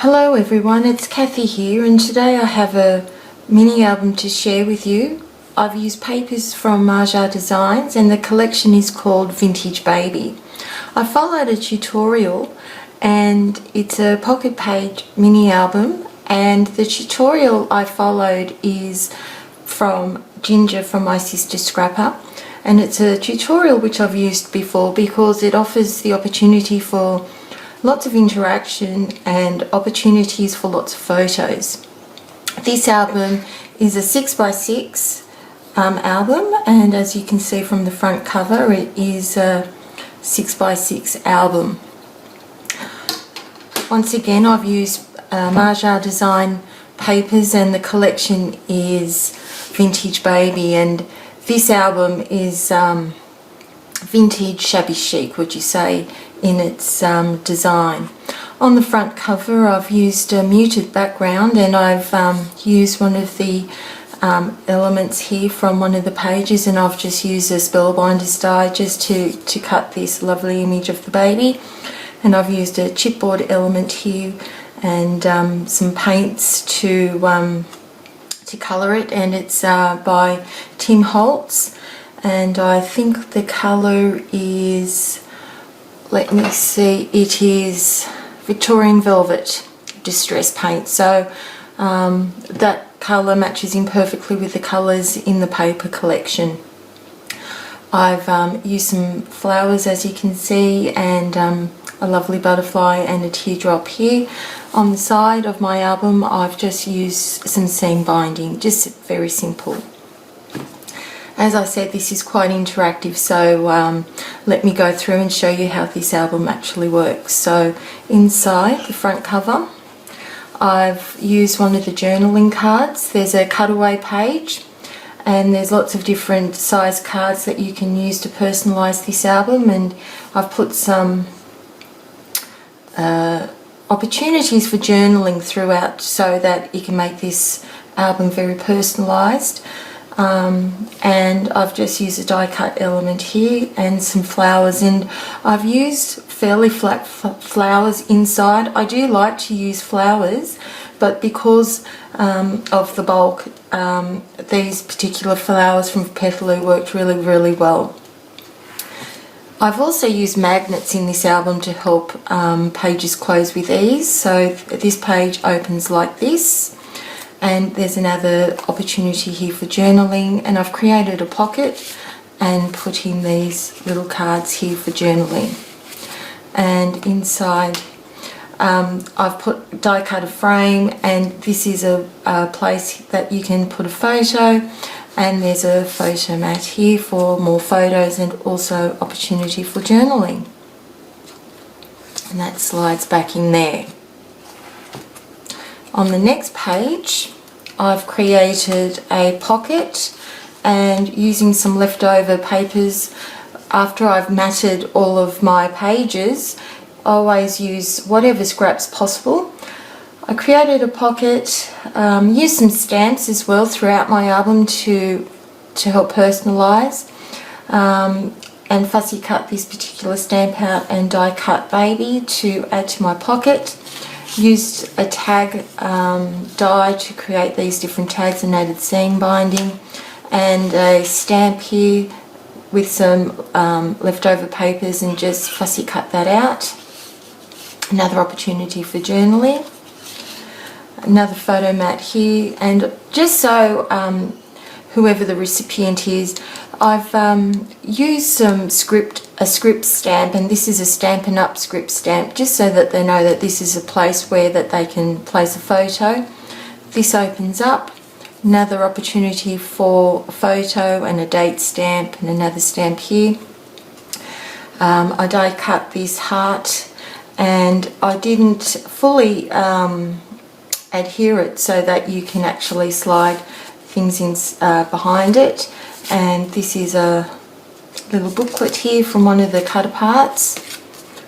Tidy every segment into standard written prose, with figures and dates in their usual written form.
Hello everyone, it's Kathy here, and today I have a mini album to share with you. I've used papers from Maja Designs and the collection is called Vintage Baby. I followed a tutorial and it's a pocket page mini album, and the tutorial I followed is from Ginger from my sister Scrapper, and it's a tutorial which I've used before because it offers the opportunity for lots of interaction and opportunities for lots of photos. This album is a 6x6 album, and as you can see from the front cover, it is a 6x6 album. Once again, I've used Maja Design papers and the collection is Vintage Baby, and this album is vintage shabby chic, would you say, in its design. On the front cover I've used a muted background, and I've used one of the elements here from one of the pages, and I've just used a spellbinder's die just to cut this lovely image of the baby. And I've used a chipboard element here and some paints to colour it, and it's by Tim Holtz, and I think the colour is, let me see, it is Victorian Velvet Distress Paint. So that colour matches in perfectly with the colours in the paper collection. I've used some flowers, as you can see, and a lovely butterfly and a teardrop here. On the side of my album I've just used some seam binding, just very simple. As I said, this is quite interactive, so let me go through and show you how this album actually works. So inside the front cover I've used one of the journaling cards. There's a cutaway page and there's lots of different size cards that you can use to personalise this album, and I've put some opportunities for journaling throughout so that you can make this album very personalised. And I've just used a die cut element here and some flowers, and I've used fairly flat flowers inside. I do like to use flowers, but because of the bulk, these particular flowers from Petaloo worked really well. I've also used magnets in this album to help pages close with ease. So this page opens like this, and there's another opportunity here for journaling, and I've created a pocket and put in these little cards here for journaling. And inside I've put die cut a frame, and this is a place that you can put a photo, and there's a photo mat here for more photos and also opportunity for journaling, and that slides back in there. On the next page I've created a pocket, and using some leftover papers, after I've matted all of my pages, I always use whatever scraps possible. I created a pocket, used some stamps as well throughout my album to help personalise, and fussy cut this particular stamp out and die cut baby to add to my pocket. Used a tag die to create these different tags and added seam binding, and a stamp here with some leftover papers, and just fussy cut that out. Another opportunity for journaling. Another photo mat here, and just so whoever the recipient is, I've used some a script stamp, and this is a Stampin' Up script stamp, just so that they know that this is a place where that they can place a photo. This opens up, another opportunity for a photo and a date stamp, and another stamp here. I die cut this heart, and I didn't fully adhere it so that you can actually slide things in behind it. And this is a little booklet here from one of the cut aparts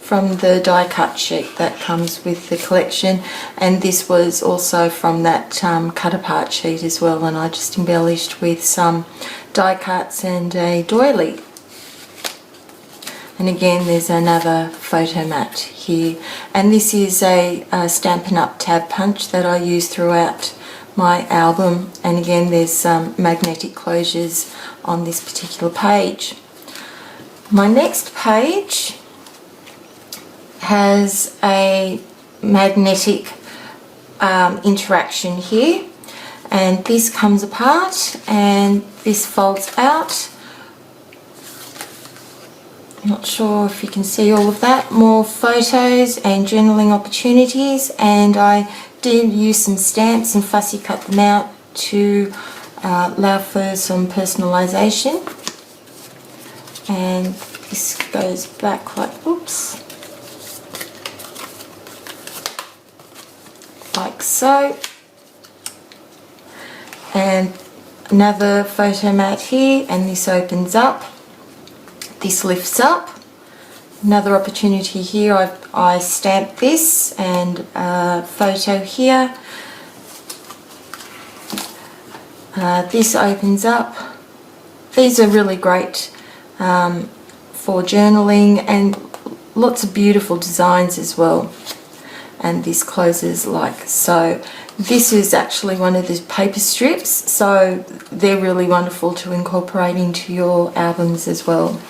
from the die cut sheet that comes with the collection, and this was also from that cut apart sheet as well, and I just embellished with some die cuts and a doily. And again, there's another photo mat here. And this is a Stampin' Up! Tab punch that I use throughout my album. And again, there's some magnetic closures on this particular page. My next page has a magnetic interaction here, and this comes apart and this folds out. Not sure if you can see all of that. More photos and journaling opportunities, and I did use some stamps and fussy cut them out to allow for some personalisation. And this goes back like, oops, like so. And another photo mat here, and this opens up. This lifts up. Another opportunity here, I stamped this, and a photo here. This opens up. These are really great for journaling, and lots of beautiful designs as well. And this closes like so. This is actually one of the paper strips, so they're really wonderful to incorporate into your albums as well.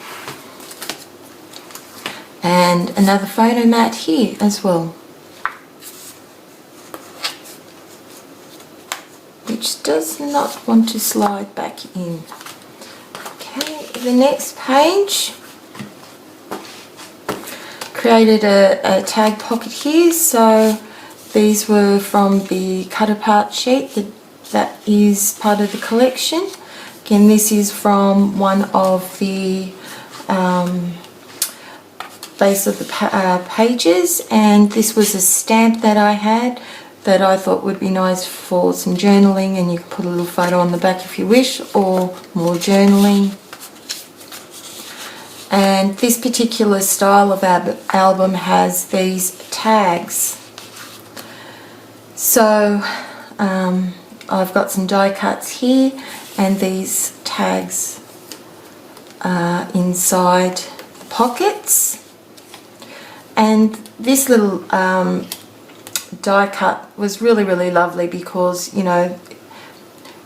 And another photo mat here as well, which does not want to slide back in. Okay, the next page, created a tag pocket here. So these were from the cut apart sheet that is part of the collection. Again, this is from one of the base of the pages, and this was a stamp that I had that I thought would be nice for some journaling, and you can put a little photo on the back if you wish, or more journaling. And this particular style of album has these tags. So I've got some die cuts here, and these tags are inside the pockets. And this little die cut was really lovely because, you know,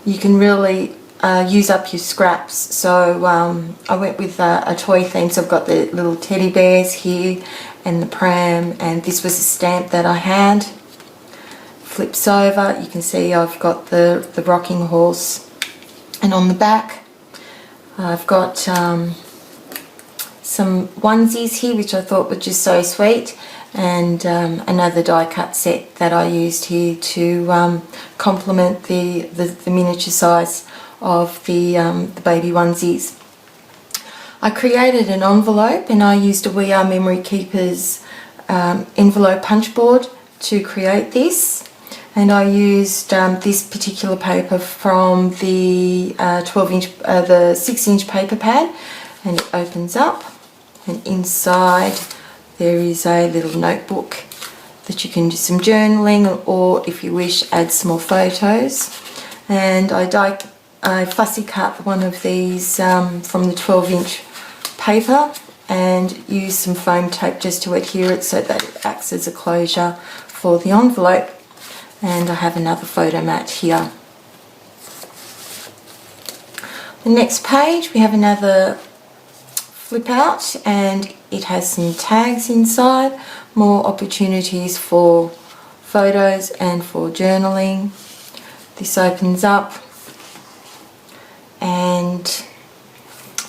you can really use up your scraps. So I went with a toy theme, so I've got the little teddy bears here and the pram, and this was a stamp that I had. Flips over, you can see I've got the rocking horse, and on the back I've got some onesies here which I thought were just so sweet, and another die cut set that I used here to complement the miniature size of the baby onesies. I created an envelope, and I used a We Are Memory Keepers envelope punch board to create this, and I used this particular paper from the 12-inch, the 6-inch paper pad, and it opens up, and inside there is a little notebook that you can do some journaling, or if you wish add some more photos. And I fussy cut one of these from the 12-inch paper and use some foam tape just to adhere it so that it acts as a closure for the envelope. And I have another photo mat here. The next page, we have another flip out, and it has some tags inside, more opportunities for photos and for journaling. This opens up, and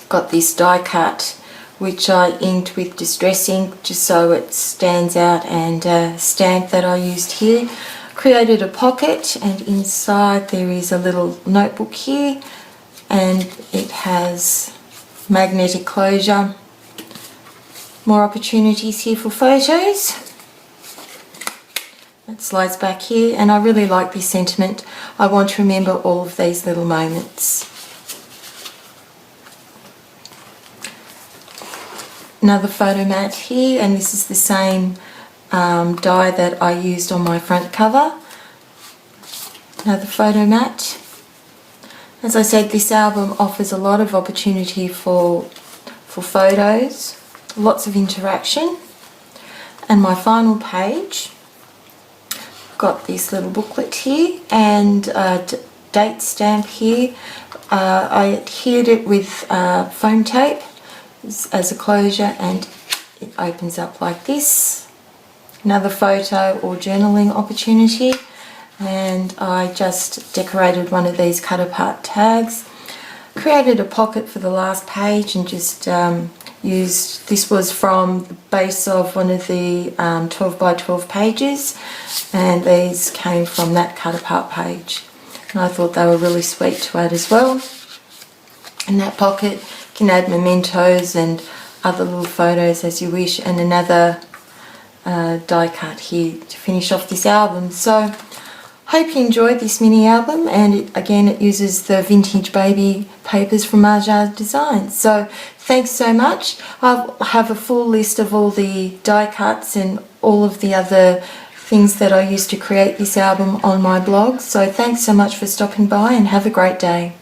got this die cut which I inked with Distress ink just so it stands out, and a stamp that I used here. Created a pocket, and inside there is a little notebook here, and it has magnetic closure. More opportunities here for photos. It slides back here, and I really like this sentiment. I want to remember all of these little moments. Another photo mat here, and this is the same die that I used on my front cover. Another photo mat. As I said, this album offers a lot of opportunity for photos lots of interaction. And my final page, got this little booklet here and a date stamp here. I adhered it with foam tape as a closure, and it opens up like this. Another photo or journaling opportunity, and I just decorated one of these cut apart tags, created a pocket for the last page, and just used, this was from the base of one of the 12 by 12 pages, and these came from that cut apart page, and I thought they were really sweet to add as well. In that pocket you can add mementos and other little photos as you wish, and another die cut here to finish off this album. So hope you enjoyed this mini album, and it uses the vintage baby papers from Maja Design. So thanks so much. I'll have a full list of all the die cuts and all of the other things that I used to create this album on my blog. So thanks so much for stopping by, and have a great day.